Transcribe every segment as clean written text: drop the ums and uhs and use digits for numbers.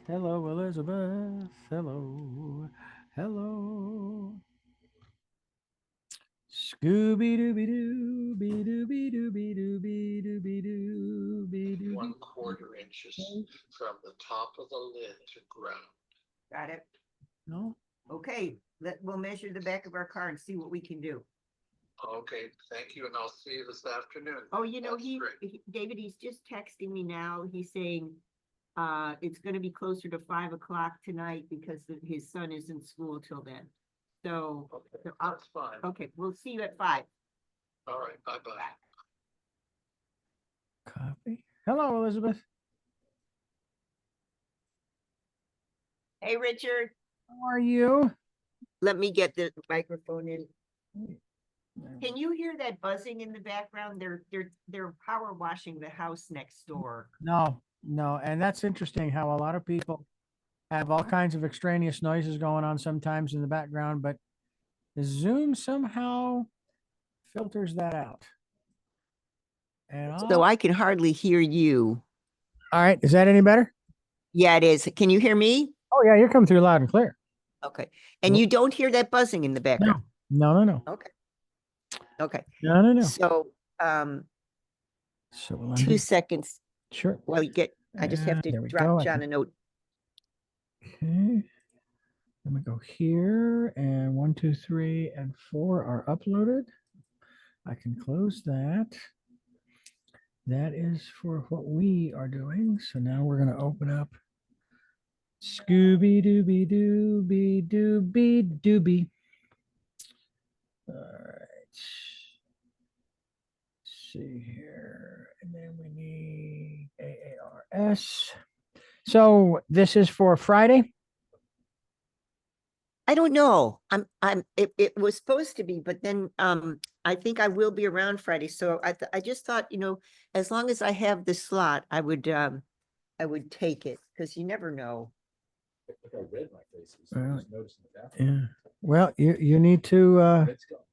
Hello, Elizabeth. Hello. Hello. Scooby Dooby Doo, be Dooby Dooby Dooby Dooby Doo, be Dooby. 1/4 inches from the top of the lid to ground. Got it. No? Okay, we'll measure the back of our car and see what we can do. Okay, thank you, and I'll see you this afternoon. Oh, That's great. David, he's just texting me now. He's saying it's going to be closer to 5 o'clock tonight because his son is in school till then. So, Okay, so that's fine. okay, we'll see you at 5. All right, bye-bye. Copy. Hello, Elizabeth. Hey, Richard, How are you? let me get the microphone in. Can you hear that buzzing in the background? They're power washing the house next door. No, no. And that's interesting how a lot of people have all kinds of extraneous noises going on sometimes in the background, but the Zoom somehow filters that out. And So I can hardly hear you. all right, is that any better? Yeah, it is. Can you hear me? Oh yeah, you're coming through loud and clear. Okay. And you don't hear that buzzing in the No, background? no. Okay. Okay. No. So, So we'll 2 seconds Sure. while you get, I just have to There we drop go. John a note. Okay. Let me go here, and 1, 2, 3, and 4 are uploaded. I can close that. That is for what we are doing. So now we're going to open up Scooby Dooby Dooby Dooby Dooby. All right. Let's see here. And then we need AARS. So this is for Friday? I don't know. It was supposed to be, but then I think I will be around Friday. So I just thought, as long as I have the slot, I would take it because you never know. Like I read my face. Well, Noticing the bathroom. Yeah. Well, you need to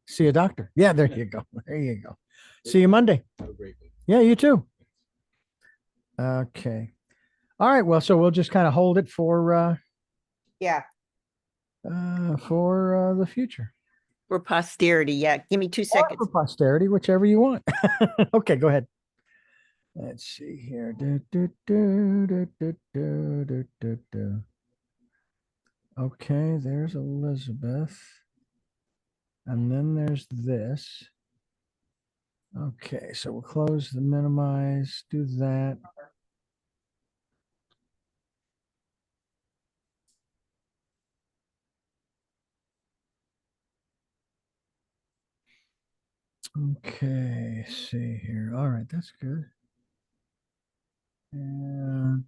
see a doctor. Yeah, there you go. There you go. See you Monday. Have a great week. Yeah, you too. Okay. All right. Well, so we'll just kind of hold it Yeah, for the future. for posterity. Yeah, give me 2 Or seconds. for posterity, whichever you want. Okay, go ahead. Let's see here. Okay, there's Elizabeth. And then there's this. Okay, so we'll close the minimize, do that. Okay, see here. All right, that's good. And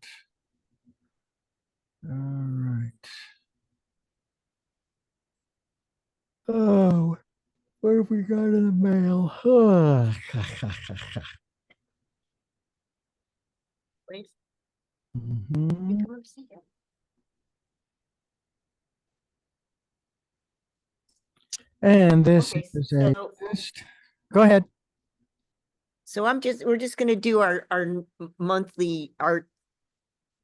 all right. Oh, what have we got in the mail? Please, Mhm. come up, see him. And this Okay, is a so list. Go ahead. so we're just gonna do our monthly art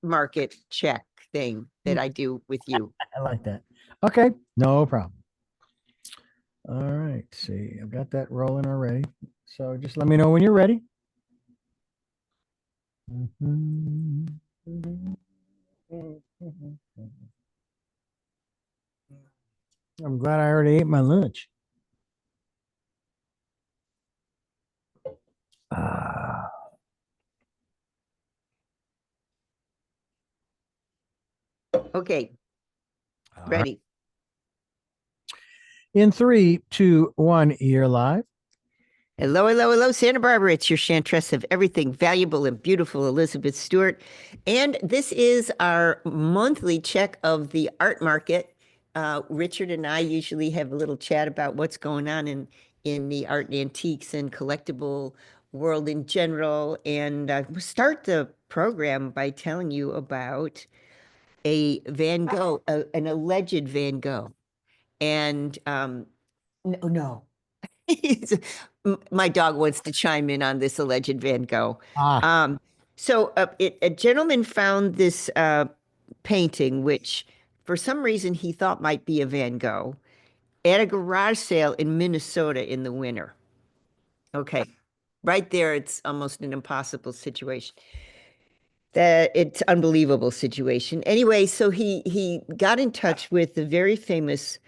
market check thing that I do with you. I like that. Okay, no problem. All right, see, I've got that rolling already. So just let me know when you're ready. Mhm. I'm glad I already ate my lunch. Ah. Okay, All right. ready. In 3, 2, 1, you're live. Hello, Santa Barbara. It's your chantress of everything valuable and beautiful, Elizabeth Stewart. And this is our monthly check of the art market. Richard and I usually have a little chat about what's going on in the art and antiques and collectible world in general. And we'll start the program by telling you about a Van Gogh, an alleged Van Gogh. And no. My dog wants to chime in on this alleged Van Gogh. Ah, So a gentleman found this painting, which for some reason he thought might be a Van Gogh, at a garage sale in Minnesota in the winter. Okay, right there, it's almost an impossible situation. That it's unbelievable situation. Anyway, so he got in touch with the very famous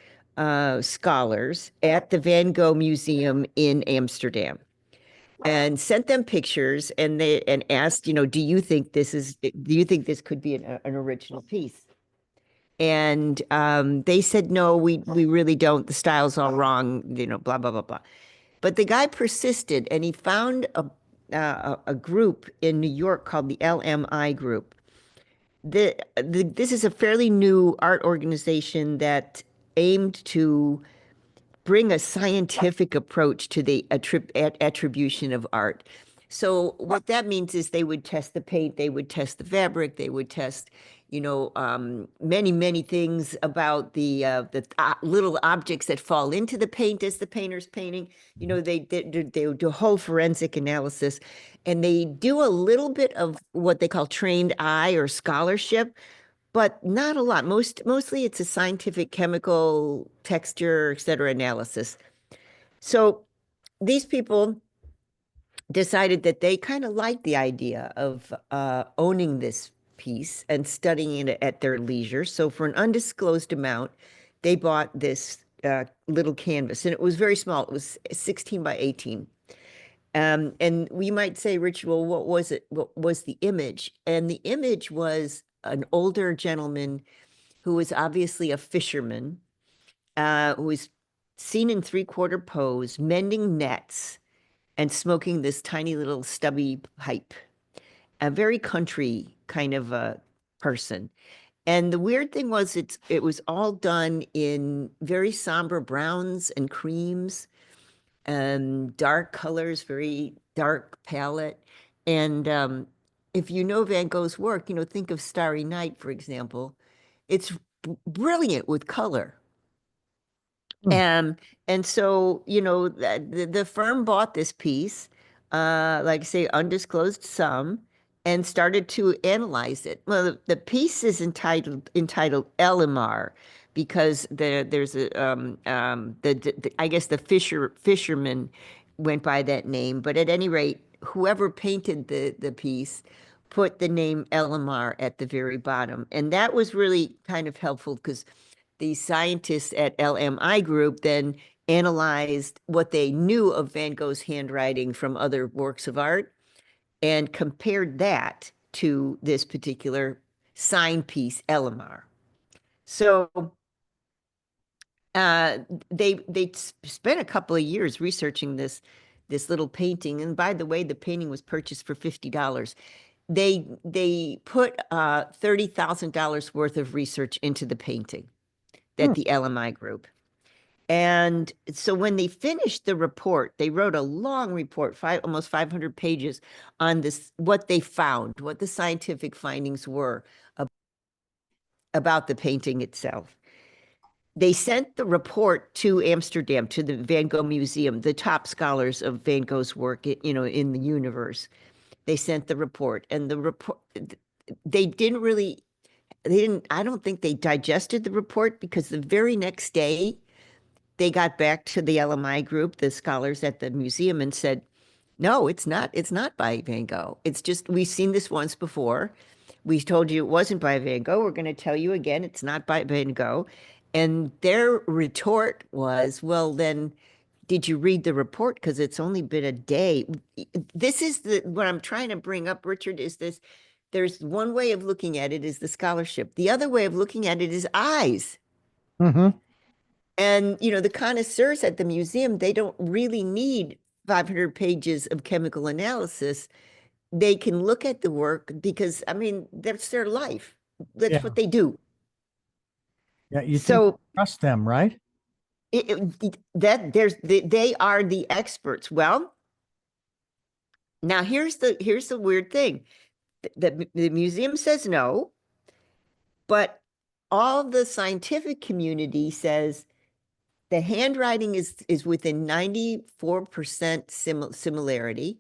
scholars at the Van Gogh Museum in Amsterdam and sent them pictures and asked, do you think this could be an original piece? And they said, no, we really don't. The style's all wrong, blah, blah, blah, blah. But the guy persisted and he found a group in New York called the LMI group. This is a fairly new art organization that aimed to bring a scientific approach to the attribution of art. So what that means is they would test the paint, they would test the fabric, they would test, many, many things about the little objects that fall into the paint as the painter's painting. They do a whole forensic analysis, and they do a little bit of what they call trained eye or scholarship, but not a lot. Mostly it's a scientific, chemical, texture, et cetera, analysis. So these people decided that they kind of liked the idea of owning this piece and studying it at their leisure. So for an undisclosed amount, they bought this little canvas, and it was very small. It was 16 by 18. And we might say, Rich, well, what was it? What was the image? And the image was an older gentleman who was obviously a fisherman, who was seen in three-quarter pose, mending nets and smoking this tiny little stubby pipe. A very country kind of a person. And the weird thing was it was all done in very somber browns and creams and dark colors, very dark palette. And if you know Van Gogh's work, think of Starry Night, for example. It's brilliant with color. And so, the firm bought this piece, like I say, undisclosed sum, and started to analyze it. Well, the piece is entitled Elimar because there's a I guess the fisherman went by that name, but at any rate, whoever painted the piece put the name Elimar at the very bottom, and that was really kind of helpful because the scientists at LMI Group then analyzed what they knew of Van Gogh's handwriting from other works of art and compared that to this particular sign piece, Elimar. So they spent a couple of years researching this little painting. And by the way, the painting was purchased for $50. They put $30,000 worth of research into the painting at the LMI group. And so when they finished the report, they wrote a long report, almost 500 pages on this, what they found, what the scientific findings were about the painting itself. They sent the report to Amsterdam, to the Van Gogh Museum, the top scholars of Van Gogh's work, in the universe. They sent the report, and the report, they didn't really, I don't think they digested the report, because the very next day they got back to the LMI group, the scholars at the museum, and said, no, it's not by Van Gogh. It's just, we've seen this once before. We told you it wasn't by Van Gogh. We're going to tell you again, it's not by Van Gogh. And their retort was, well, then did you read the report? Because it's only been a day. This is what I'm trying to bring up, Richard, is this. There's one way of looking at it is the scholarship. The other way of looking at it is eyes. Mm-hmm. And, the connoisseurs at the museum, they don't really need 500 pages of chemical analysis. They can look at the work because, that's their life. That's what they do. Yeah, you So trust them, right? They are the experts. Well, now here's the weird thing. The museum says no, but all the scientific community says the handwriting is within 94% similarity.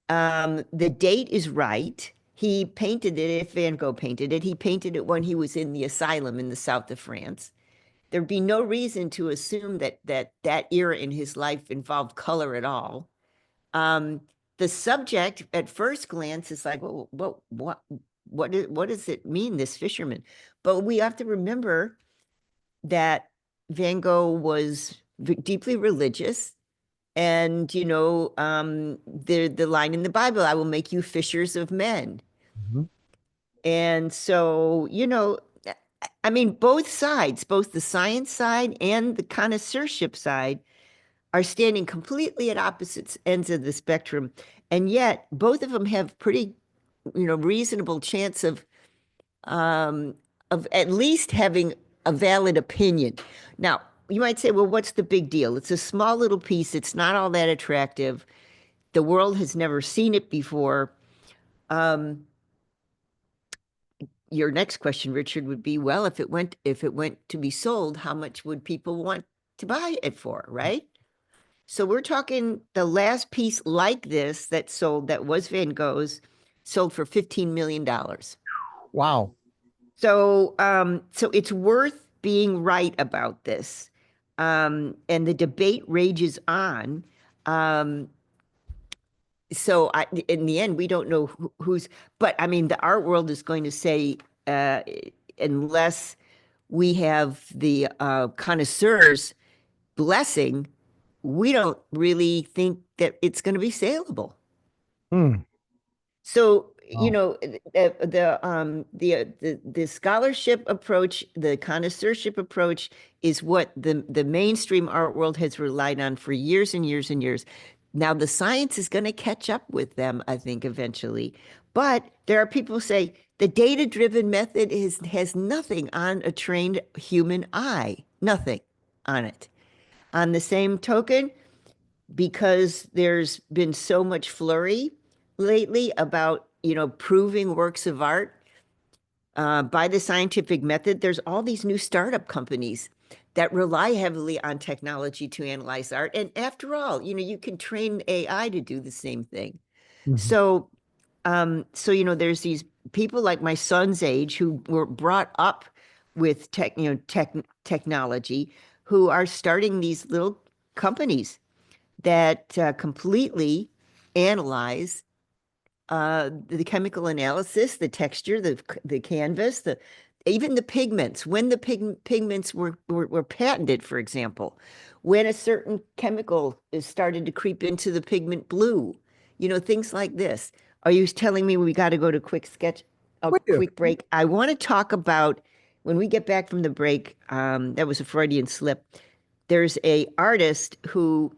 The date is right. He painted it, if Van Gogh painted it, he painted it when he was in the asylum in the south of France. There'd be no reason to assume that era in his life involved color at all. Um, the subject at first glance is like, well, what does it mean, this fisherman? But we have to remember that Van Gogh was deeply religious. And the line in the Bible, I will make you fishers of men. Mhm. And so, I mean, both sides, both the science side and the connoisseurship side, are standing completely at opposite ends of the spectrum. And yet both of them have pretty, reasonable chance of at least having a valid opinion. Now, you might say, well, what's the big deal? It's a small little piece. It's not all that attractive. The world has never seen it before. Your next question, Richard, would be, well, if it went to be sold, how much would people want to buy it for, right? So we're talking the last piece like this that sold, that was Van Gogh's, sold for $15 million. Wow. So it's worth being right about this. And the debate rages on. So in the end, we don't know who's, but I mean, the art world is going to say, unless we have the connoisseurs blessing, we don't really think that it's going to be saleable. Hmm. So, Wow. the scholarship approach, the connoisseurship approach is what the mainstream art world has relied on for years and years and years. Now the science is going to catch up with them, I think, eventually. But there are people who say the data-driven method has nothing on a trained human eye, nothing on it. On the same token, because there's been so much flurry lately about, proving works of art by the scientific method, there's all these new startup companies that rely heavily on technology to analyze art. And after all, you can train AI to do the same thing. Mhm. So there's these people like my son's age who were brought up with technology, who are starting these little companies that completely analyze the chemical analysis, the texture, the canvas, even the pigments. When the pigments were patented, for example, when a certain chemical is started to creep into the pigment blue, things like this. Are you telling me we got to go to a We do. quick break? I want to talk about when we get back from the break. That was a Freudian slip. There's a artist who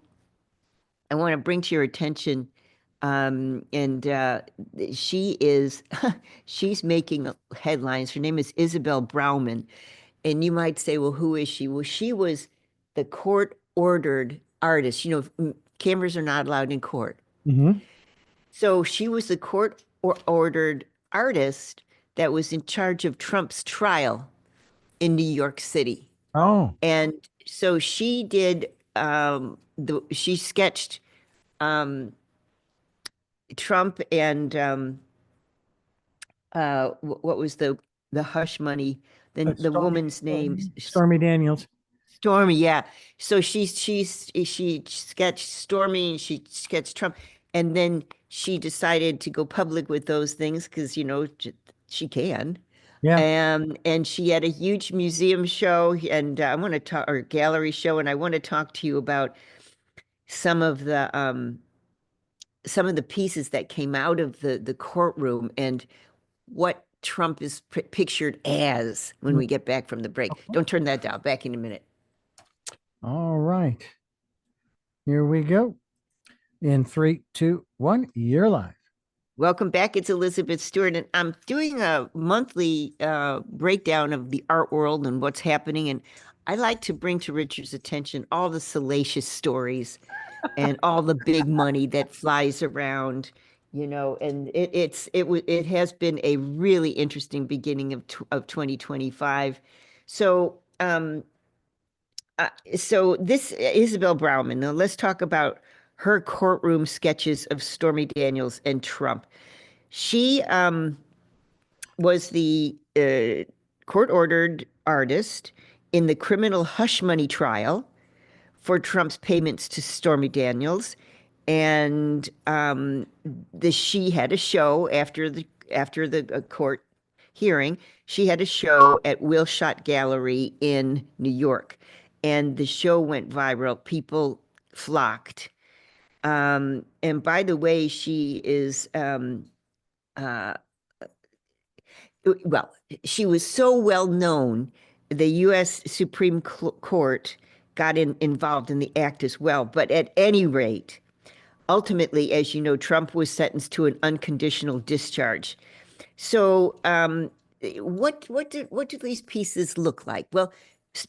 I want to bring to your attention. And she is, she's making headlines. Her name is Isabel Brauman. And you might say, well, who is she? Well, she was the court-ordered artist. Cameras are not allowed in court. Mhm. So she was the court-ordered artist that was in charge of Trump's trial in New York City. Oh. And so she did, she sketched Trump and what was the hush money, the woman's name, Stormy Daniels. Stormy, yeah. So she sketched Stormy and she sketched Trump, and then she decided to go public with those things because she can. Yeah. And she had a huge museum show, and I want to talk, or gallery show, and I want to talk to you about some of the pieces that came out of the courtroom and what Trump is pictured as when we get back from the break. Don't turn that down. Back in a minute. All right. Here we go. In 3, 2, 1, you're live. Welcome back. It's Elizabeth Stewart, and I'm doing a monthly breakdown of the art world and what's happening. And I like to bring to Richard's attention all the salacious stories and all the big money that flies around, and it has been a really interesting beginning of 2025. So this Isabel Brauman. Now let's talk about her courtroom sketches of Stormy Daniels and Trump. She was the court-ordered artist in the criminal hush money trial for Trump's payments to Stormy Daniels, and she had a show after the court hearing. She had a show at Wilshot Gallery in New York, and the show went viral. People flocked. And by the way, she is uh, well, she was so well known, the U.S. Supreme Court got involved in the act as well. But at any rate, ultimately, as you know, Trump was sentenced to an unconditional discharge. So, what do these pieces look like? Well,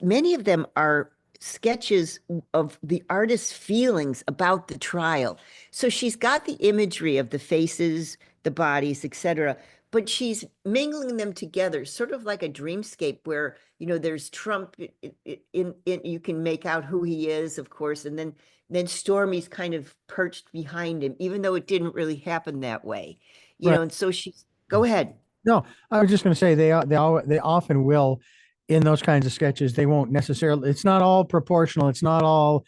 many of them are sketches of the artist's feelings about the trial. So she's got the imagery of the faces, the bodies, etc., but she's mingling them together, sort of like a dreamscape where, there's Trump in you can make out who he is, of course, and then Stormy's kind of perched behind him, even though it didn't really happen that way. Right. And so she's go ahead. No, I was just going to say they often will in those kinds of sketches. They won't necessarily. It's not all proportional. It's not all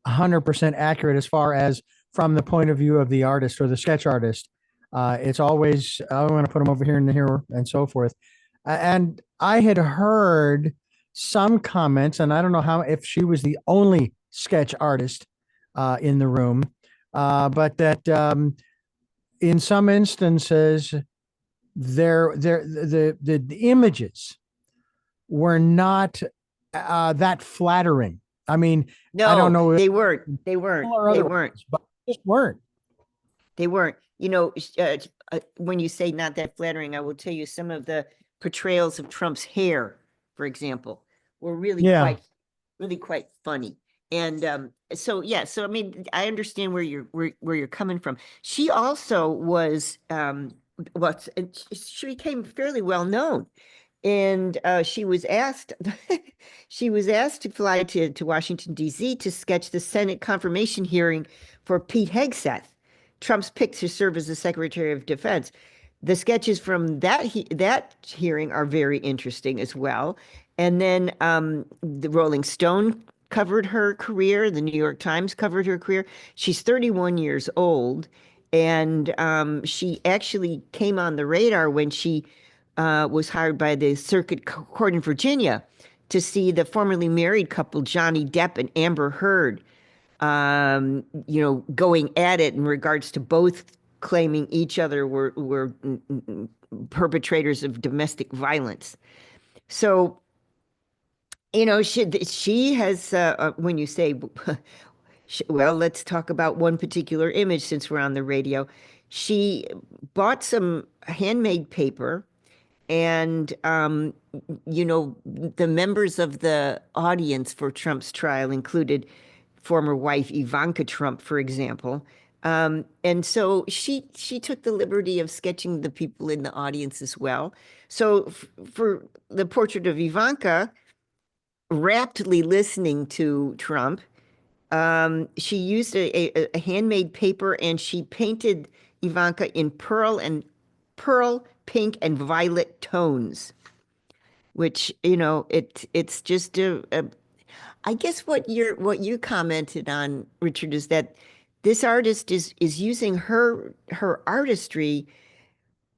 100% accurate as far as from the point of view of the artist or the sketch artist. It's always I want to put them over here and here and so forth. And I had heard some comments, and I don't know if she was the only sketch artist in the room, but that in some instances the images were not that flattering. I mean, No, I don't know. They weren't. They weren't. They weren't. But just weren't. They weren't. When you say not that flattering, I will tell you some of the portrayals of Trump's hair, for example, were really quite funny. And so I mean, I understand where you're coming from. She also was she became fairly well known. And she was asked to fly to Washington, D.C. to sketch the Senate confirmation hearing for Pete Hegseth, Trump's pick to serve as the Secretary of Defense. The sketches from that hearing are very interesting as well. And then the Rolling Stone covered her career. The New York Times covered her career. She's 31 years old, and she actually came on the radar when she was hired by the Circuit Court in Virginia to see the formerly married couple, Johnny Depp and Amber Heard, going at it in regards to both claiming each other were perpetrators of domestic violence. So, she has, when you say, well, let's talk about one particular image since we're on the radio. She bought some handmade paper, and the members of the audience for Trump's trial included former wife Ivanka Trump, for example. And so she took the liberty of sketching the people in the audience as well. So for the portrait of Ivanka, raptly listening to Trump, she used a handmade paper, and she painted Ivanka in pearl, pink, and violet tones, which, it's just I guess what you commented on, Richard, is that this artist is using her artistry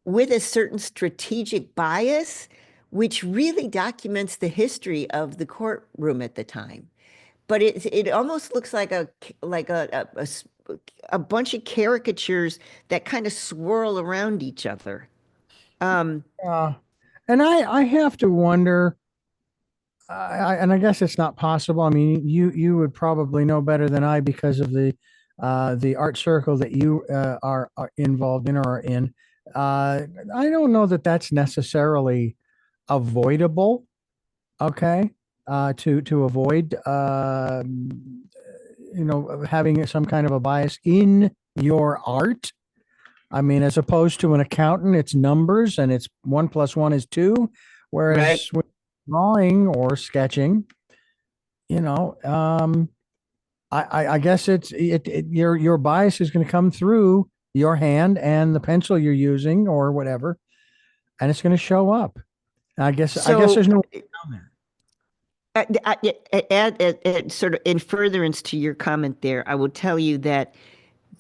with a certain strategic bias, which really documents the history of the courtroom at the time. But it almost looks like a bunch of caricatures that kind of swirl around each other. And I have to wonder, and I guess it's not possible. I mean, you would probably know better than I because of the art circle that you are involved in or are in. I don't know that that's necessarily avoidable. Okay, to avoid having some kind of a bias in your art. I mean, as opposed to an accountant, it's numbers and it's 1 + 1 is 2. Whereas with drawing or sketching, I guess your bias is going to come through your hand and the pencil you're using or whatever, and it's going to show up. I guess So there's no way around sort of in furtherance to your comment there, I will tell you that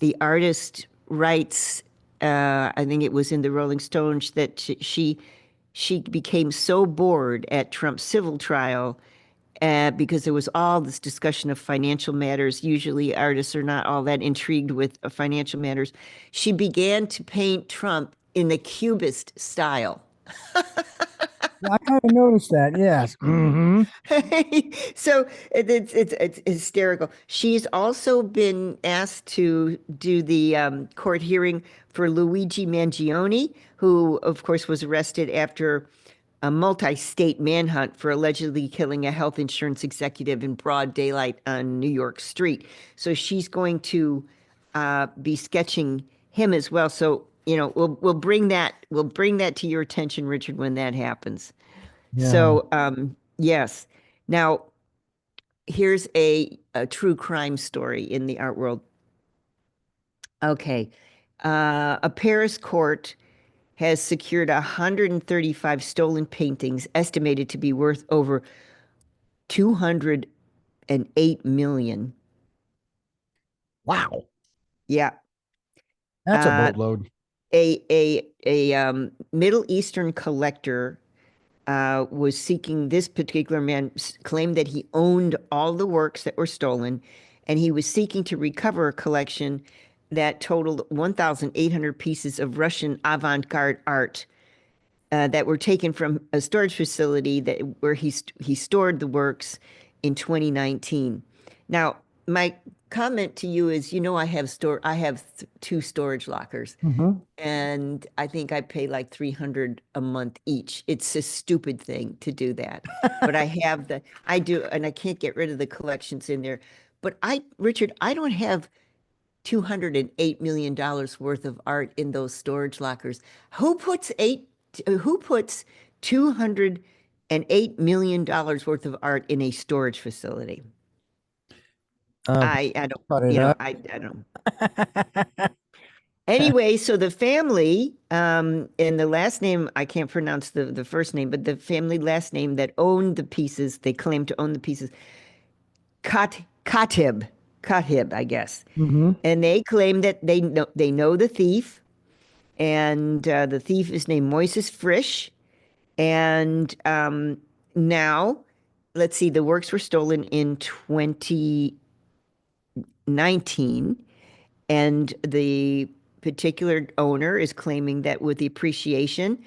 the artist writes, I think it was in the Rolling Stones, that she became so bored at Trump's civil trial because there was all this discussion of financial matters. Usually, artists are not all that intrigued with financial matters. She began to paint Trump in the Cubist style. that. I kind of noticed that. Yes. Hmm. So it's hysterical. She's also been asked to do the court hearing for Luigi Mangione, who, of course, was arrested after a multi-state manhunt for allegedly killing a health insurance executive in broad daylight on New York Street. So she's going to be sketching him as well. So, we'll bring that to your attention, Richard, when that happens. Yeah. So, yes. Now, here's a true crime story in the art world. Okay. A Paris court has secured 135 stolen paintings estimated to be worth over 208 million. Wow. Yeah. That's a Uh, boatload. a Middle Eastern collector was seeking, this particular man claimed that he owned all the works that were stolen, and he was seeking to recover a collection that totaled 1,800 pieces of Russian avant-garde art that were taken from a storage facility where he stored the works in 2019. Now, my comment to you is, I have two storage lockers, Hmm. and I think I pay like 300 a month each. It's a stupid thing to do that. But I do, and I can't get rid of the collections in there. But Richard, I don't have $208 million worth of art in those storage lockers. Who puts $208 million worth of art in a storage facility? Uh, I don't, cut it up. I don't. Anyway, so the family, and the last name, I can't pronounce the first name, but the family last name that owned the pieces, they claim to own the pieces, Katib, I guess. Hmm. And they claim that they know the thief, and the thief is named Moises Frisch. And now, let's see, the works were stolen in 2019, and the particular owner is claiming that with the appreciation,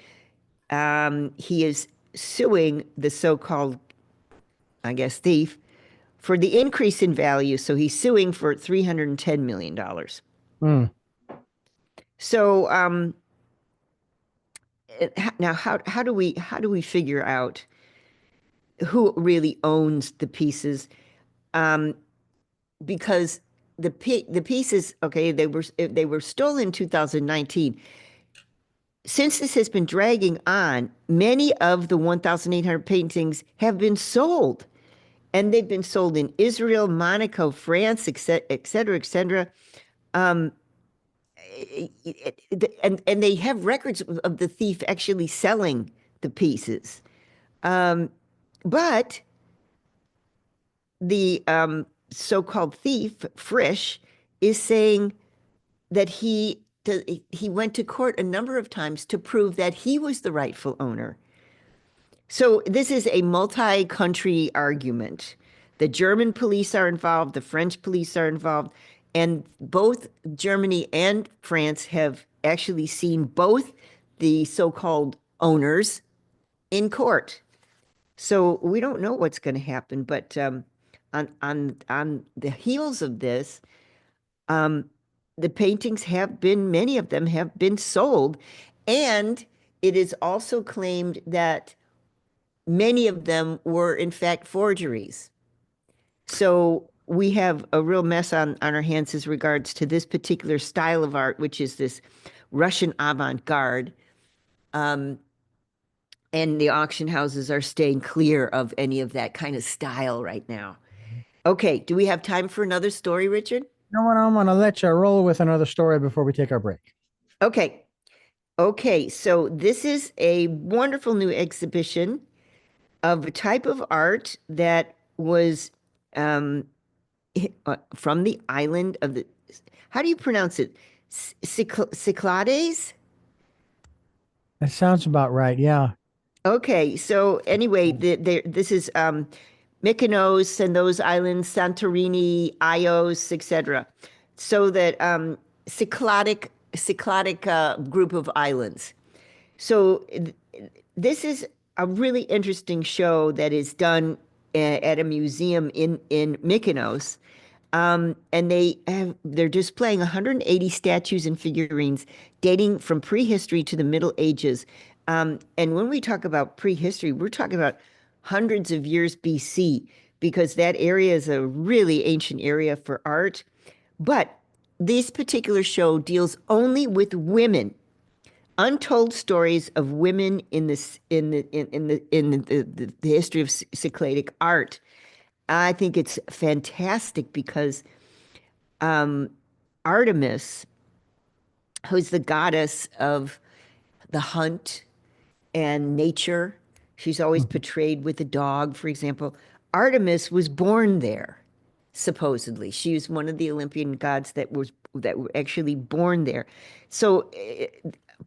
he is suing the so-called, I guess, thief for the increase in value. So he's suing for $310 million. Mm. So now how do we figure out who really owns the pieces? Because the pieces, okay, they were stolen in 2019. Since this has been dragging on, many of the 1,800 paintings have been sold, and they've been sold in Israel, Monaco, France, et cetera, et cetera. And they have records of the thief actually selling the pieces. But the so-called thief, Frisch, is saying that he went to court a number of times to prove that he was the rightful owner. So this is a multi-country argument. The German police are involved, the French police are involved, and both Germany and France have actually seen both the so-called owners in court. So we don't know what's going to happen, but on the heels of this, um, the paintings many of them have been sold, and it is also claimed that many of them were in fact forgeries. So we have a real mess on our hands as regards to this particular style of art, which is this Russian avant-garde. And the auction houses are staying clear of any of that kind of style right now. Okay, do we have time for another story, Richard? You know what? I'm going to let you roll with another story before we take our break. Okay. Okay. So this is a wonderful new exhibition of a type of art that was um, from the island of the, how do you pronounce it? Cyclades? That sounds about right. Yeah. Okay, so anyway, this is Mykonos and those islands, Santorini, Ios, etc. So that Cycladic group of islands. So this is a really interesting show that is done at a museum in Mykonos. And they're displaying 180 statues and figurines dating from prehistory to the Middle Ages. And when we talk about prehistory, we're talking about hundreds of years BC, because that area is a really ancient area for art. But this particular show deals only with women, untold stories of women in this in the history of Cycladic art. I think it's fantastic because Artemis, who's the goddess of the hunt and nature, she's always Mhm. portrayed with a dog, for example. Artemis was born there, supposedly. She was one of the Olympian gods that were actually born there. So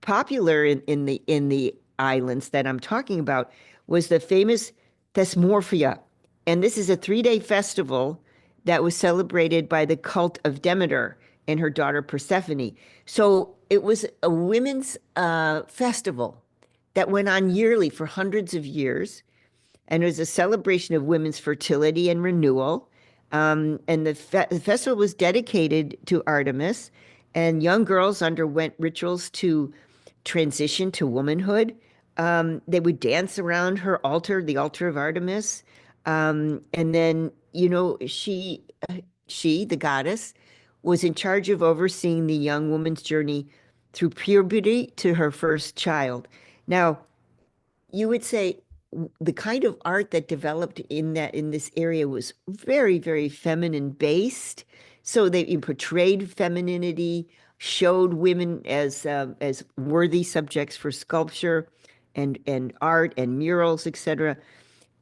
popular in the islands that I'm talking about was the famous Thesmorphia. And this is a 3-day festival that was celebrated by the cult of Demeter and her daughter Persephone. So it was a women's festival that went on yearly for hundreds of years, and it was a celebration of women's fertility and renewal. And the festival was dedicated to Artemis, and young girls underwent rituals to transition to womanhood. They would dance around her altar, the altar of Artemis. And then, she, the goddess, was in charge of overseeing the young woman's journey through puberty to her first child. Now, you would say the kind of art that developed in this area was very, very feminine based. So they portrayed femininity, showed women as worthy subjects for sculpture and art and murals, etc.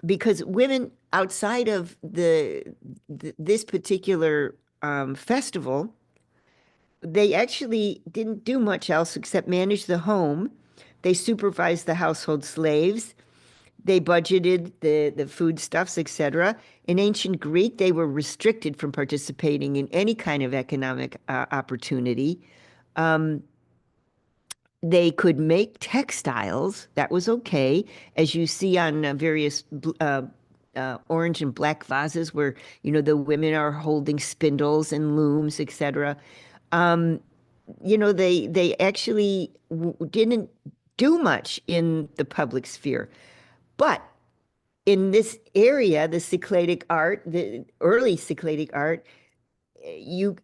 Because women outside of this particular festival, they actually didn't do much else except manage the home. They supervised the household slaves. They budgeted the foodstuffs, etc. In ancient Greek, they were restricted from participating in any kind of economic opportunity. They could make textiles. That was okay, as you see on various orange and black vases where, the women are holding spindles and looms, etc. They actually didn't do much in the public sphere. But in this area, the Cycladic art, the early Cycladic art, you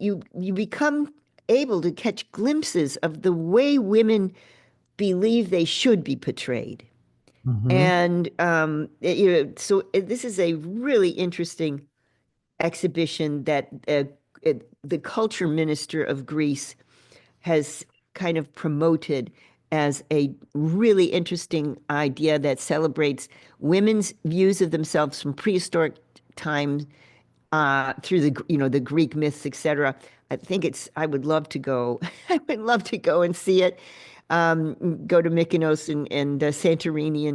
become able to catch glimpses of the way women believe they should be portrayed. Mhm. And so this is a really interesting exhibition that the culture minister of Greece has kind of promoted as a really interesting idea that celebrates women's views of themselves from prehistoric times through the Greek myths, etc. I would love to go. I would love to go and see it. Go to Mykonos and Santorini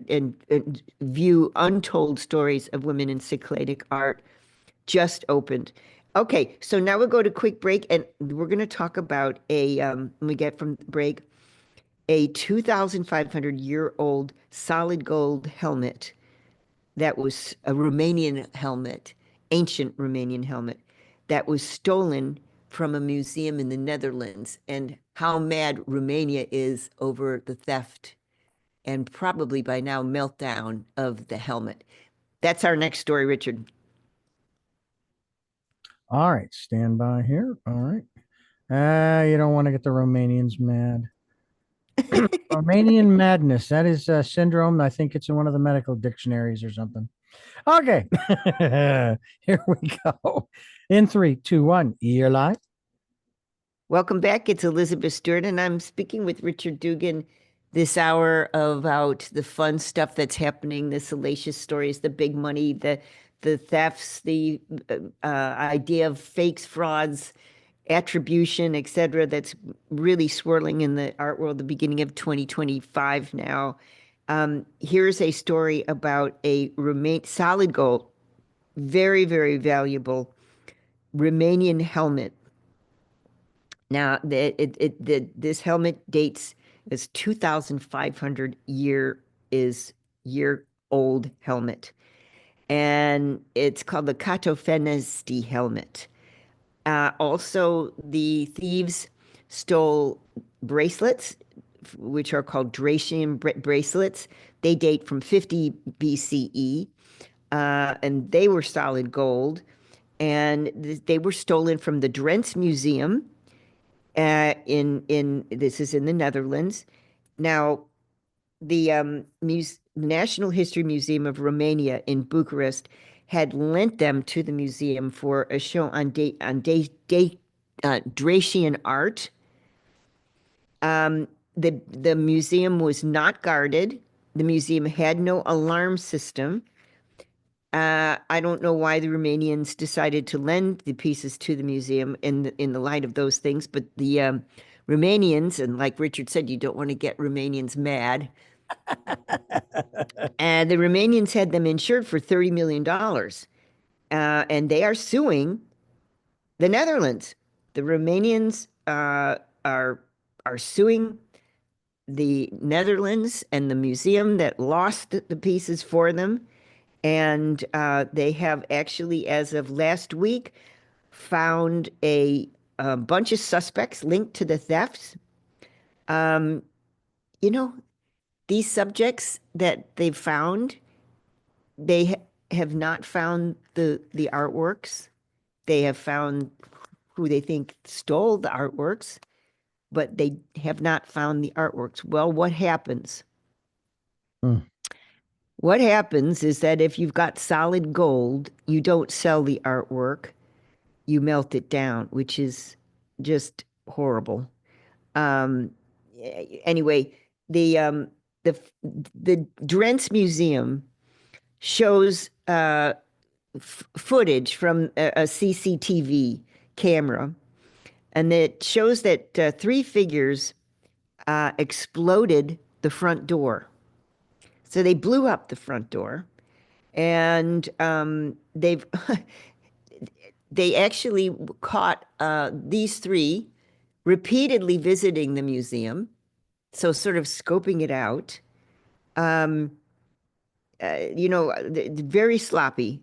and view untold stories of women in Cycladic art just opened. Okay, so now we'll go to quick break, and we're going to talk about when we get from break, a 2,500-year-old solid gold helmet that was a Romanian helmet, ancient Romanian helmet, that was stolen from a museum in the Netherlands, and how mad Romania is over the theft and probably by now meltdown of the helmet. That's our next story, Richard. All right. Stand by here. All right. You don't want to get the Romanians mad. Romanian madness. That is a syndrome. I think it's in one of the medical dictionaries or something. Okay. Here we go. In 3, 2, 1, you're live. Welcome back. It's Elizabeth Stewart, and I'm speaking with Richard Dugan this hour about the fun stuff that's happening, the salacious stories, the big money, the thefts, the idea of fakes, frauds, attribution, etc. That's really swirling in the art world. The beginning of 2025 now. Here's a story about a solid gold, very very valuable Romanian helmet. Now, this helmet dates as 2,500 year old helmet, and it's called the Catofenesti helmet. Also, the thieves stole bracelets, which are called Dracian bracelets. They date from 50 BCE, and they were solid gold, and they were stolen from the Drents Museum in this is in the Netherlands. Now, the National History Museum of Romania in Bucharest had lent them to the museum for a show on Dracian art. The museum was not guarded. The museum had no alarm system. I don't know why the Romanians decided to lend the pieces to the museum in the light of those things, but the Romanians, and like Richard said, you don't want to get Romanians mad. And the Romanians had them insured for $30 million, and they are suing the Netherlands. The Romanians are suing the Netherlands and the museum that lost the pieces for them. And they have actually, as of last week, found a bunch of suspects linked to the thefts. You know, these subjects that they've found, they have not found the artworks. They have found who they think stole the artworks, but they have not found the artworks. Well, what happens? What happens is that if you've got solid gold, you don't sell the artwork, you melt it down, which is just horrible. Anyway, the the Drents Museum shows footage from a CCTV camera, and it shows that three figures exploded the front door. So they blew up the front door, and they actually caught these three repeatedly visiting the museum, so sort of scoping it out. Very sloppy.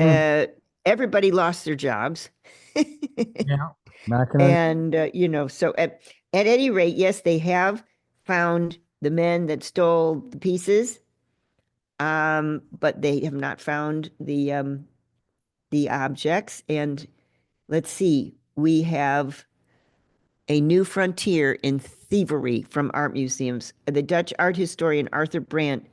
Everybody lost their jobs. Yeah. Back in And so at any rate, yes, they have found the men that stole the pieces, but they have not found the objects. And let's see, we have a new frontier in thievery from art museums. The Dutch art historian Arthur Brandt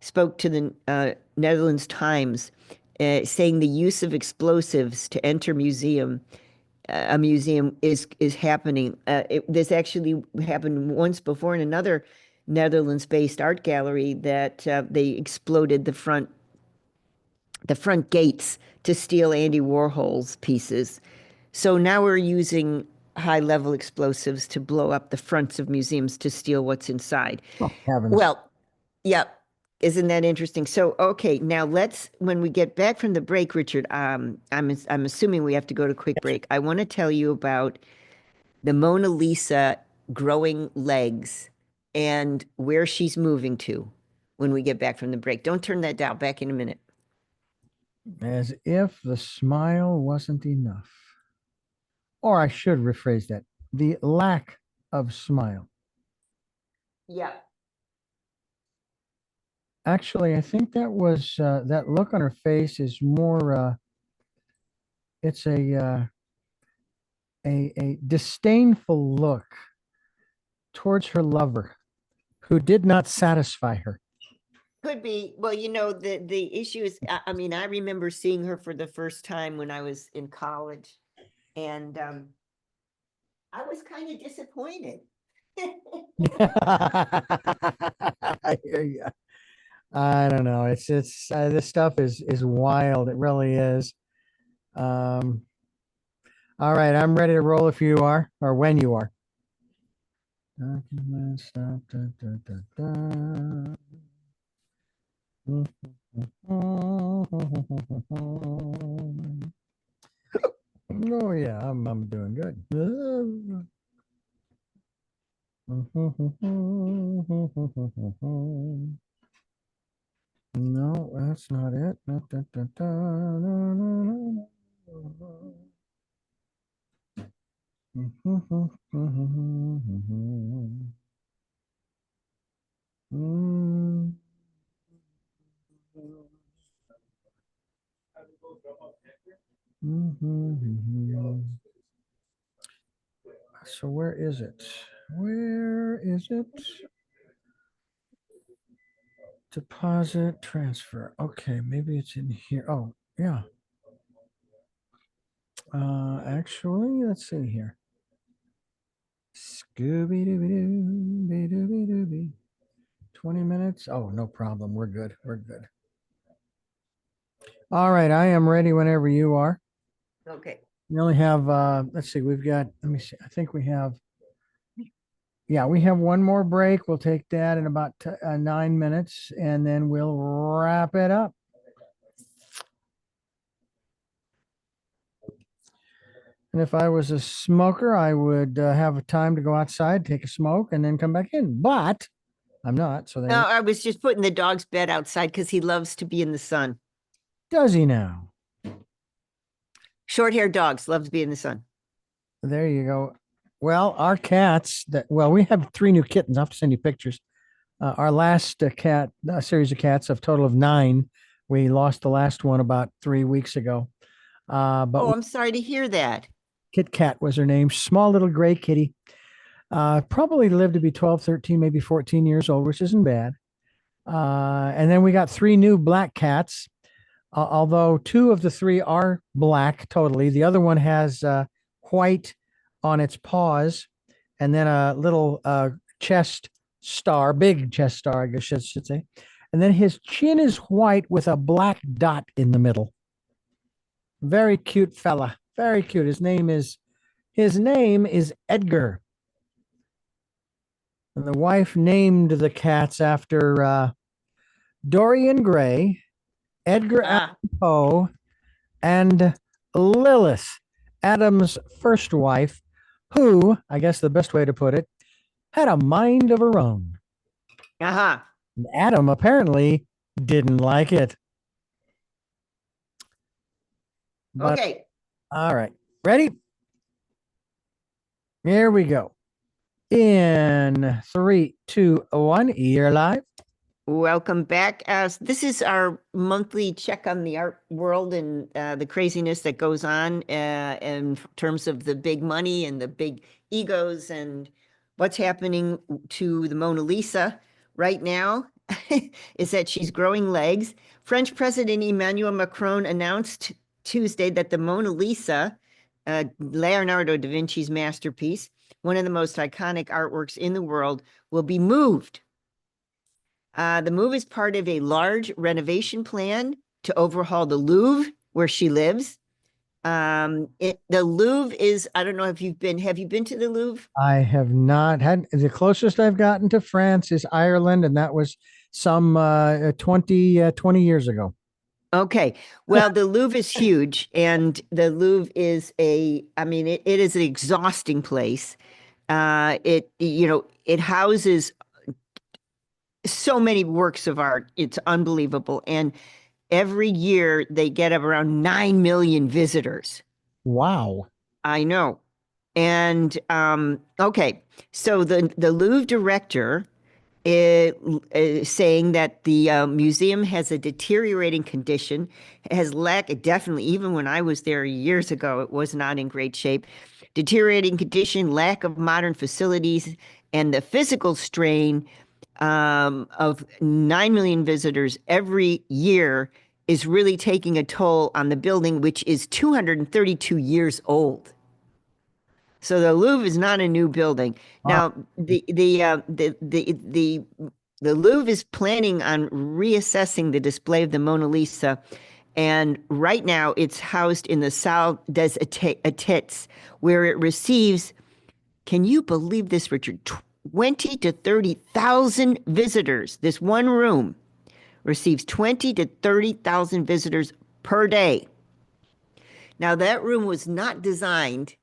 spoke to the Netherlands Times, saying the use of explosives to enter a museum is happening. This actually happened once before in another Netherlands-based art gallery that they exploded the front gates to steal Andy Warhol's pieces. So now we're using high-level explosives to blow up the fronts of museums to steal what's inside. heavens. Well, yeah, isn't that interesting? So, okay, now when we get back from the break, Richard, I'm assuming we have to go to a quick break. I want to tell you about the Mona Lisa growing legs and where she's moving to when we get back from the break. Don't turn that dial. Back in a minute. As if the smile wasn't enough. Or I should rephrase that, the lack of smile. Yeah. Actually, I think that was that look on her face is more. It's a disdainful look towards her lover, who did not satisfy her. Could be. Well, you know, the issue is, I mean, I remember seeing her for the first time when I was in college, and I was kind of disappointed. I hear you. I don't know. It's this stuff is wild. It really is. Um, all right, I'm ready to roll if you are, or when you are. Document stop. Da, da, da, da. Oh yeah, I'm doing good. No, that's not it. Da, da, da, da, no, no, no, no. Mm. So where is it? Where is it? Deposit transfer. Okay, maybe it's in here. Oh, yeah. Actually, let's see here. Scooby Dooby Doo, 20 minutes. Oh, no problem. We're good. We're good. All right, I am ready whenever you are. Okay. We only have let's see, we've got, let me see. I think we have, yeah, we have one more break. We'll take that in about 9 minutes and then we'll wrap it up. And if I was a smoker, I would have time to go outside, take a smoke, and then come back in. But I'm not. So No, there. I was just putting the dog's bed outside because he loves to be in the sun. Does he now? Short-haired dogs love to be in the sun. There you go. Well, our cats well, we have 3 new kittens. I'll have to send you pictures. Our last cat, series of cats, of total of 9. We lost the last one about 3 weeks ago. But Oh, I'm sorry to hear that. Kit Kat was her name. Small little gray kitty. Probably lived to be 12, 13, maybe 14 years old, which isn't bad. And then we got 3 new black cats, although 2 of the 3 are black totally. The other one has white on its paws and then a little chest star, big chest star, I guess I should say. And then his chin is white with a black dot in the middle. Very cute fella. Very cute. His name is Edgar. And the wife named the cats after Dorian Gray, Edgar Allan Poe, and Lilith, Adam's first wife, who, I guess the best way to put it, had a mind of her own. Uh-huh. And Adam apparently didn't like it. But, Okay. all right. Ready? Here we go. In 3, 2, 1, you're live. Welcome back. This is our monthly check on the art world and the craziness that goes on in terms of the big money and the big egos and what's happening to the Mona Lisa right now is that she's growing legs. French President Emmanuel Macron announced Tuesday that the Mona Lisa, Leonardo da Vinci's masterpiece, one of the most iconic artworks in the world, will be moved. The move is part of a large renovation plan to overhaul the Louvre, where she lives. The Louvre is, I don't know if have you been to the Louvre? I have not had, the closest I've gotten to France is Ireland, and that was some 20 years ago. Okay. Well, the Louvre is huge, and the Louvre is it is an exhausting place. It houses so many works of art. It's unbelievable. And every year they get around 9 million visitors. Wow. I know. And okay, so the Louvre director is saying that the museum has a deteriorating condition, has definitely, even when I was there years ago, it was not in great shape. Deteriorating condition, lack of modern facilities, and the physical strain of 9 million visitors every year is really taking a toll on the building, which is 232 years old. So the Louvre is not a new building. Wow. Now, the Louvre is planning on reassessing the display of the Mona Lisa, and right now it's housed in the Salle des Etats, where it receives, can you believe this, Richard? 20 to 30,000 visitors. This one room receives 20 to 30,000 visitors per day. Now, that room was not designed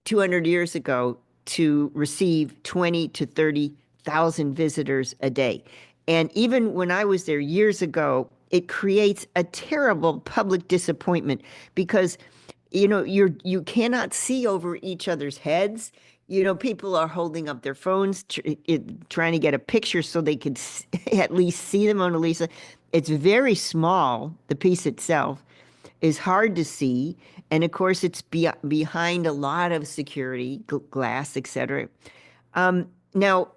200 years ago to receive 20 to 30,000 visitors a day. And even when I was there years ago, it creates a terrible public disappointment because you cannot see over each other's heads. People are holding up their phones, trying to get a picture so they could at least see the Mona Lisa. It's very small, the piece itself is hard to see. And of course, it's behind a lot of security, glass, etc. Now,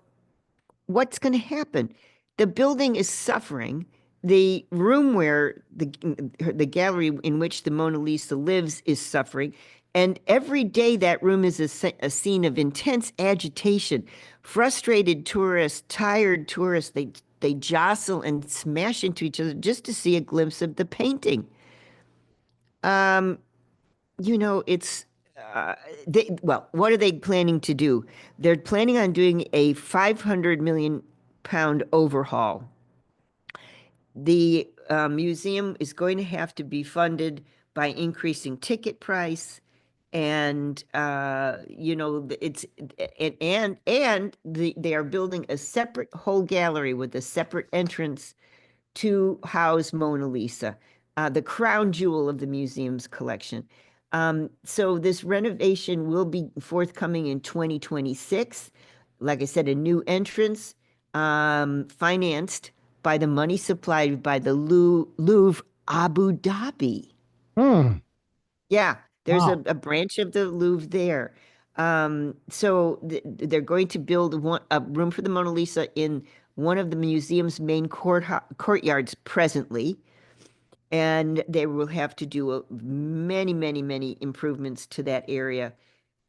what's going to happen? The building is suffering. The room where the gallery in which the Mona Lisa lives is suffering. And every day that room is a scene of intense agitation. Frustrated tourists, tired tourists, they jostle and smash into each other just to see a glimpse of the painting. Um, it's well, what are they planning to do? They're planning on doing a 500 million pound overhaul. The museum is going to have to be funded by increasing ticket price, and it's they are building a separate whole gallery with a separate entrance to house Mona Lisa, the crown jewel of the museum's collection. So this renovation will be forthcoming in 2026. Like I said, a new entrance, financed by the money supplied by the Louvre Abu Dhabi. Yeah, there's Wow. a branch of the Louvre there. So they're going to build a room for the Mona Lisa in one of the museum's main courtyards presently, and they will have to do many, many, many improvements to that area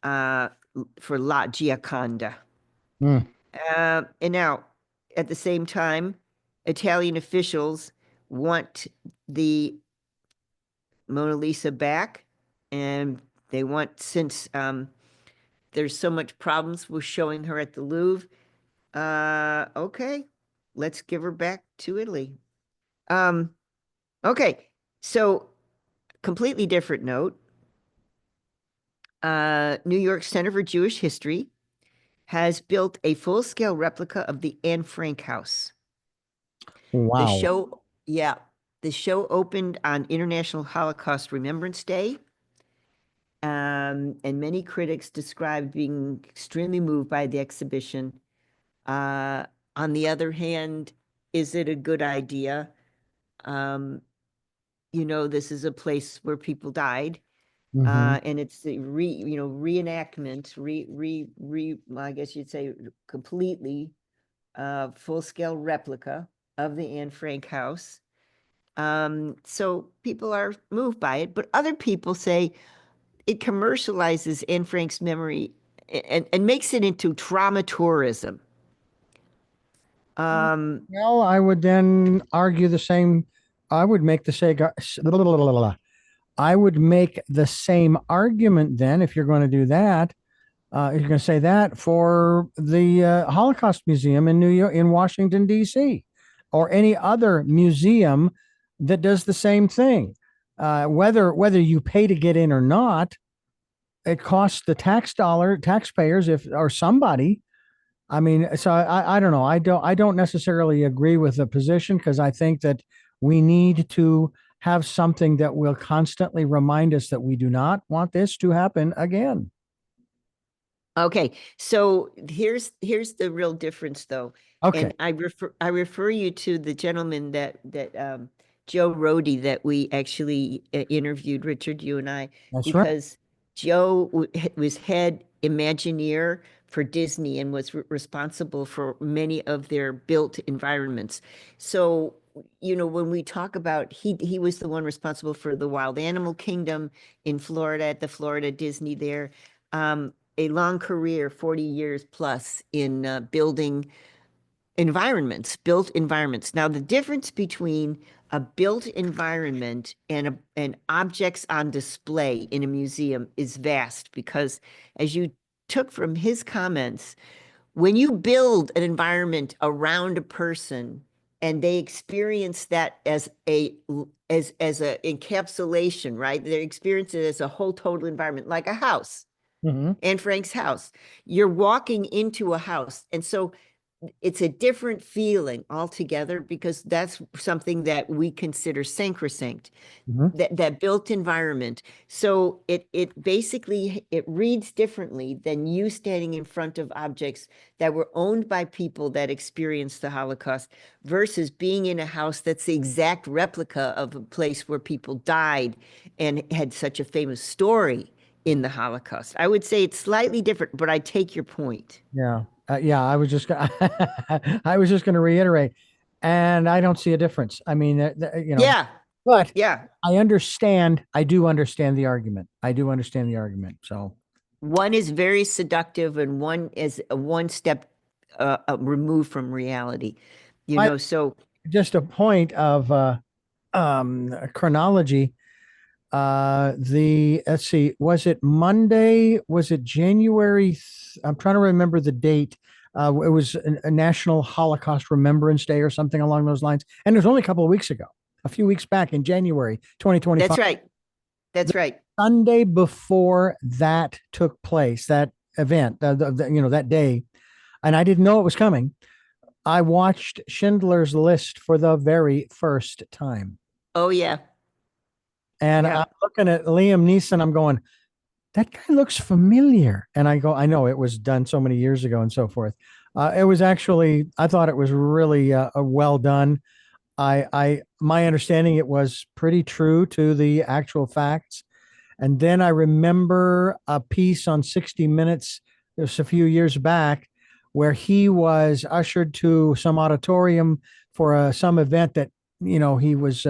for La Gioconda. Mm. And now, at the same time, Italian officials want the Mona Lisa back, and they want, since there's so much problems with showing her at the Louvre, okay, let's give her back to Italy. Okay, so completely different note. New York Center for Jewish History has built a full-scale replica of the Anne Frank house. The Wow. show opened on International Holocaust Remembrance Day. And many critics described being extremely moved by the exhibition. On the other hand, is it a good idea? This is a place where people died, Mhm. and it's the reenactment, I guess you'd say completely full-scale replica of the Anne Frank house. So people are moved by it, but other people say it commercializes Anne Frank's memory and makes it into trauma tourism. Well, I would then argue the same. I would make the same. I would make the same argument then if you're going to do that. If you're going to say that for the Holocaust Museum in New York, in Washington D.C., or any other museum that does the same thing, whether you pay to get in or not, it costs the taxpayers, if or somebody. I mean, so I don't know. I don't necessarily agree with the position because I think that we need to have something that will constantly remind us that we do not want this to happen again. Okay, so here's the real difference, though, Okay, and I refer you to the gentleman that Joe Rody that we actually interviewed, Richard, you and I, that's right. because Joe was head Imagineer for Disney and was responsible for many of their built environments. So, you know, when we talk about he was the one responsible for the Wild Animal Kingdom in Florida at the Florida Disney there. A long career, 40 years plus in building environments, built environments. Now, the difference between a built environment and objects on display in a museum is vast because, as you took from his comments, when you build an environment around a person and they experience that as a encapsulation, right? They experience it as a whole total environment, like a house. Anne Frank's house. You're walking into a house. And so it's a different feeling altogether because that's something that we consider sacrosanct, that built environment. So it basically it reads differently than you standing in front of objects that were owned by people that experienced the Holocaust versus being in a house that's the exact replica of a place where people died and had such a famous story in the Holocaust. I would say it's slightly different, but I take your point. Yeah. Yeah, I was just gonna I was just gonna reiterate, and I don't see a difference. I mean, Yeah, but yeah. I understand. I do understand the argument. I do understand the argument. So One is very seductive and one is one step removed from reality. You I know, so just a point of chronology. Let's see, was it Monday? Was it January? I'm trying to remember the date. It was a National Holocaust Remembrance Day or something along those lines. And it was only a couple of weeks ago, a few weeks back in January 2025. that's right. That's right. Sunday before that took place, that event, that day, and I didn't know it was coming. I watched Schindler's List for the very first time. Oh yeah. And Yeah. I'm looking at Liam Neeson. I'm going, that guy looks familiar. And I go, I know it was done so many years ago and so forth. It was actually, I thought it was really well done. My understanding, it was pretty true to the actual facts. And then I remember a piece on 60 Minutes, it was a few years back, where he was ushered to some auditorium for some event that, he was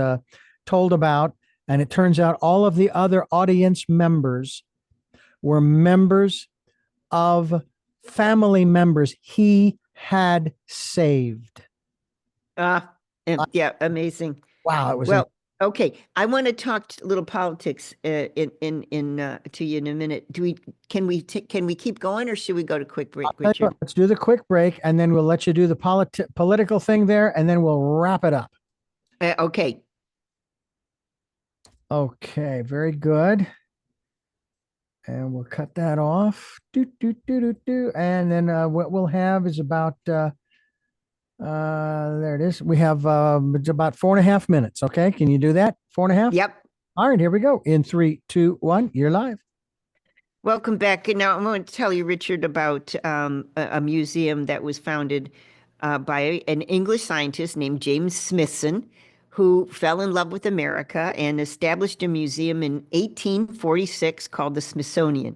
told about. And it turns out all of the other audience members were members of family members he had saved. Yeah, amazing. Wow, it was Well, okay. I want to talk a little politics in to you in a minute. Can we keep going or should we go to quick break, Richard? let's do the quick break and then we'll let you do the political thing there and then we'll wrap it up. Okay. Okay, very good. And we'll cut that off. Do, do, do, do, do. And then what we'll have is about there it is. We have it's about 4.5 minutes. Okay, can you do that? 4.5? Yep. All right, here we go. In 3, 2, 1, you're live. Welcome back. And now I'm going to tell you, Richard, about a museum that was founded by an English scientist named James Smithson, who fell in love with America and established a museum in 1846 called the Smithsonian.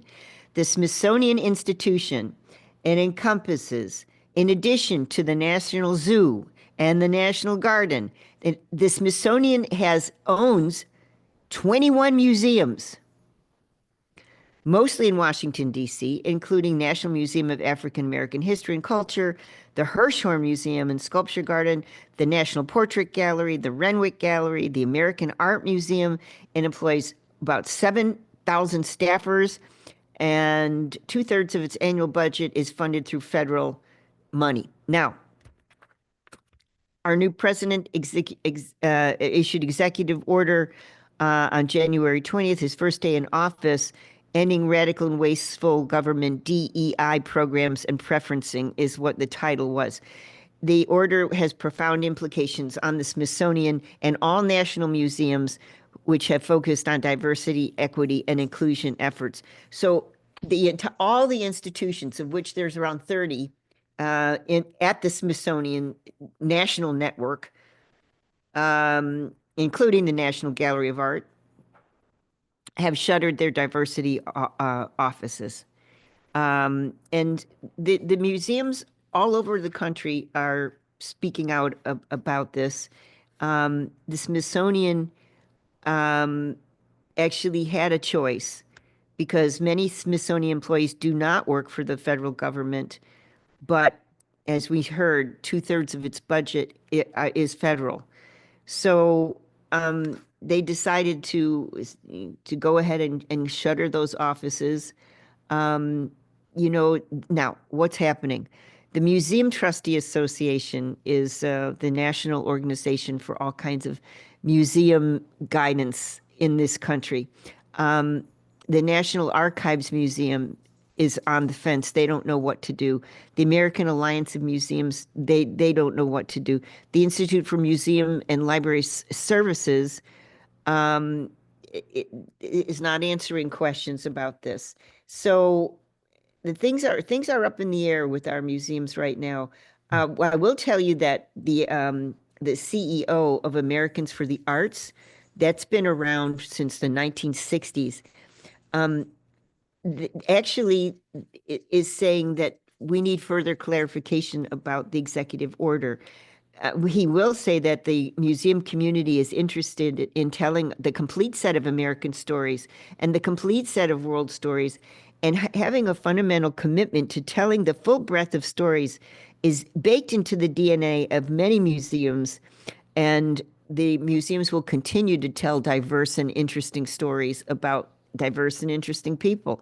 The Smithsonian Institution, it encompasses, in addition to the National Zoo and the National Garden, the Smithsonian owns 21 museums, mostly in Washington, D.C., including National Museum of African American History and Culture, the Hirshhorn Museum and Sculpture Garden, the National Portrait Gallery, the Renwick Gallery, the American Art Museum, and employs about 7,000 staffers, and 2/3 of its annual budget is funded through federal money. Now, our new president issued executive order on January 20th, his first day in office, ending radical and wasteful government DEI programs and preferencing is what the title was. The order has profound implications on the Smithsonian and all national museums which have focused on diversity, equity, and inclusion efforts. So all the institutions, of which there's around 30 at the Smithsonian National Network, including the National Gallery of Art, have shuttered their diversity offices. And the museums all over the country are speaking out about this. The Smithsonian actually had a choice because many Smithsonian employees do not work for the federal government, but as we heard, 2/3 of its budget is federal. So they decided to go ahead and shutter those offices. Um, now what's happening? The Museum Trustee Association is the national organization for all kinds of museum guidance in this country. Um, the National Archives Museum is on the fence. They don't know what to do. The American Alliance of Museums, they don't know what to do. The Institute for Museum and Library Services um, it is not answering questions about this. So the things are up in the air with our museums right now. I will tell you that the CEO of Americans for the Arts, that's been around since the 1960s. Actually, is saying that we need further clarification about the executive order. He will say that the museum community is interested in telling the complete set of American stories and the complete set of world stories, and having a fundamental commitment to telling the full breadth of stories is baked into the DNA of many museums, and the museums will continue to tell diverse and interesting stories about diverse and interesting people.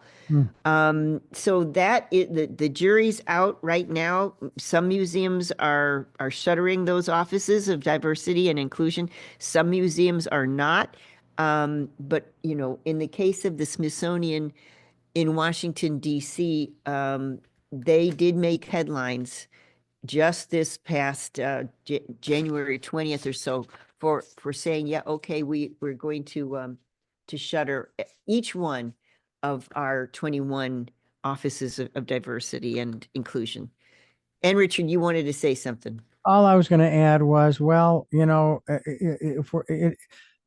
So the jury's out right now. Some museums are shuttering those offices of diversity and inclusion. Some museums are not. But in the case of the Smithsonian in Washington, D.C., they did make headlines just this past January 20th or so for saying, yeah, okay, we're going to shutter each one of our 21 offices of diversity and inclusion. And Richard, you wanted to say something. All I was going to add was, well,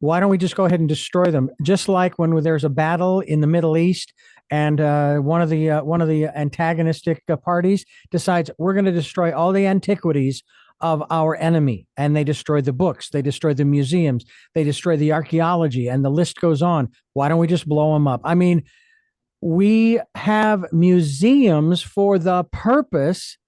why don't we just go ahead and destroy them? Just like when there's a battle in the Middle East, and one of the antagonistic parties decides we're going to destroy all the antiquities of our enemy, and they destroy the books, they destroy the museums, they destroy the archaeology, and the list goes on. Why don't we just blow them up? I mean, we have museums for the purpose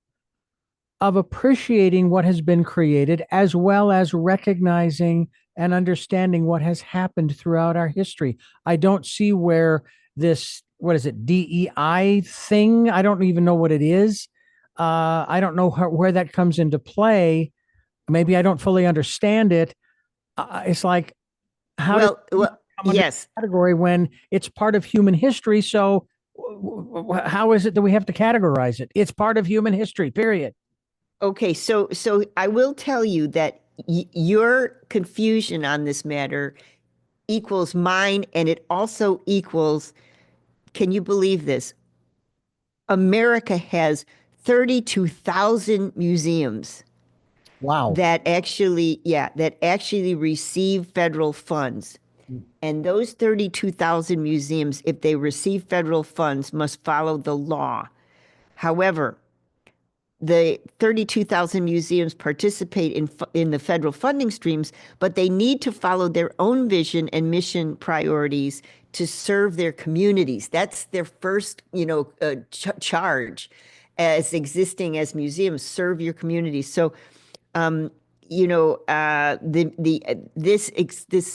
of appreciating what has been created, as well as recognizing and understanding what has happened throughout our history. I don't see where this, what is it, DEI thing? I don't even know what it is. I don't know where that comes into play. Maybe I don't fully understand it. It's like, how does it come under yes. the category when it's part of human history? So how is it that we have to categorize it? It's part of human history, period. Okay, so I will tell you that your confusion on this matter equals mine, and it also equals, can you believe this? America has 32,000 museums. Wow. That actually receive federal funds. And those 32,000 museums, if they receive federal funds, must follow the law. However, the 32,000 museums participate in the federal funding streams, but they need to follow their own vision and mission priorities to serve their communities. That's their first, charge as existing as museums: serve your communities. So, this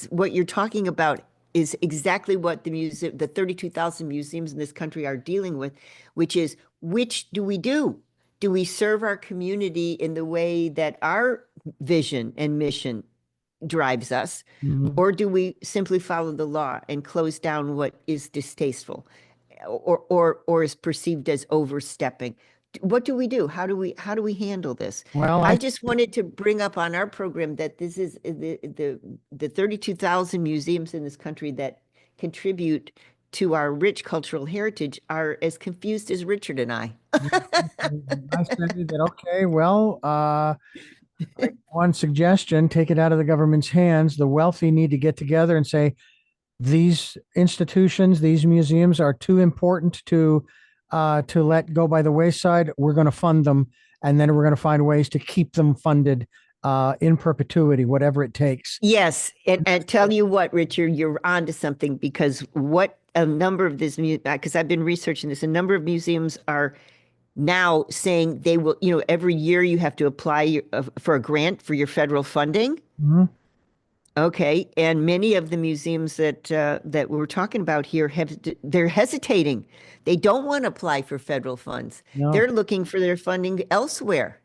what you're talking about is exactly what the 32,000 museums in this country are dealing with, which is, which do we do? Do we serve our community in the way that our vision and mission drives us, or do we simply follow the law and close down what is distasteful or is perceived as overstepping? What do we do? How do we handle this? Well, I just wanted to bring up on our program that this is the 32,000 museums in this country that contribute to our rich cultural heritage are as confused as Richard and I. I say that, okay, well, one suggestion, take it out of the government's hands. The wealthy need to get together and say, these institutions, these museums are too important to to let go by the wayside, we're going to fund them, and then we're going to find ways to keep them funded in perpetuity, whatever it takes. Yes, and tell you what, Richard, you're onto something, because what a number of this, because I've been researching this, a number of museums are now saying they will, every year you have to apply for a grant for your federal funding. Mhm. Okay, and many of the museums that we're talking about here they're hesitating. They don't want to apply for federal funds. No. They're looking for their funding elsewhere.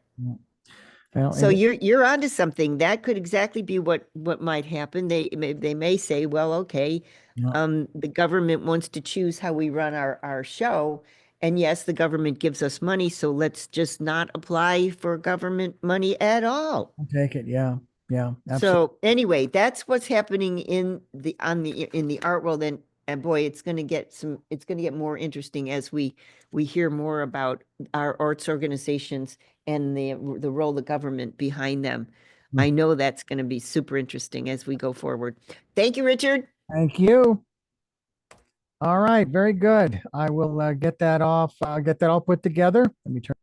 Well, So and you're onto something. That could exactly be what might happen. They may say, well, okay, yeah. the government wants to choose how we run our show, and yes, the government gives us money, so let's just not apply for government money at all. I'll take it. Yeah. Yeah. Absolutely. So anyway, that's what's happening in the art world, and boy, it's going to get more interesting as we hear more about our arts organizations and the role of the government behind them. Mm. I know that's going to be super interesting as we go forward. Thank you, Richard. Thank you. All right. Very good. I will get that off. Get that all put together. Let me turn.